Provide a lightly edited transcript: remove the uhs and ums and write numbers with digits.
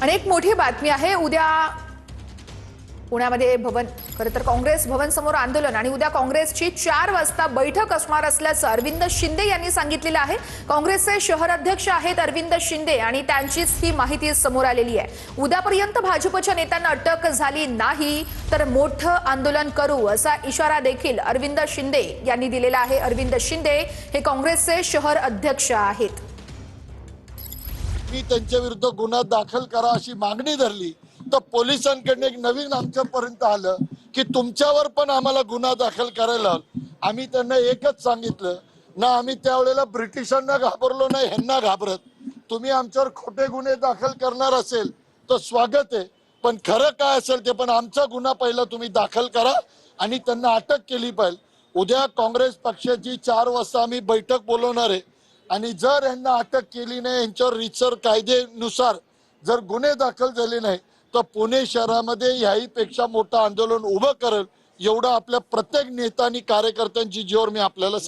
आणि एक मोठी बातमी आहे। उद्या पुण्यामध्ये खरं तर काँग्रेस भवन समोर आंदोलन आणि उद्या काँग्रेसची 4 वाजता बैठक असणार असल्याचं अरविंद शिंदे यांनी सांगितलेलं आहे। काँग्रेसचे शहर अध्यक्ष आहेत अरविंद शिंदे आणि त्यांचीच ही माहिती समोर आलेली आहे। उद्यापर्यंत भाजपच्या नेत्यांना अटक झाली नाही तर मोठं आंदोलन करू असा इशारा देखील अरविंद शिंदे यांनी दिलेला आहे। अरविंद शिंदे हे काँग्रेसचे शहर अध्यक्ष आहेत। मी त्यांच्या विरुद्ध गुन्हा दाखल करा अशी मागणी धरली तर पोलिसांकडून एक नवीन आमच्यापर्यंत आलं की तुमच्यावर पण आम्हाला गुन्हा दाखल करायला। आम्ही त्यांना एकच सांगितलं ना, आम्ही त्यावेळेला ब्रिटिशांना घाबरलो नाही, ह्यांना घाबरत। तुम्ही आमच्यावर खोटे गुन्हे दाखल करणार असेल तर स्वागत आहे, पण खरं काय असेल ते पण आमचा गुन्हा पहिला तुम्ही दाखल करा आणि त्यांना अटक केली पाहिजे। उद्या काँग्रेस पक्षाची 4 वाजता आम्ही बैठक बोलवणार आहे आणि जर यांना अटक केली नाही, यांच्यावर रीतसर कायद्यानुसार जर गुन्हे दाखल झाले नाही तर पुणे शहरामध्ये याहीपेक्षा मोठं आंदोलन उभं करेल, एवढं आपल्या प्रत्येक नेता आणि कार्यकर्त्यांची जीवावर मी आपल्याला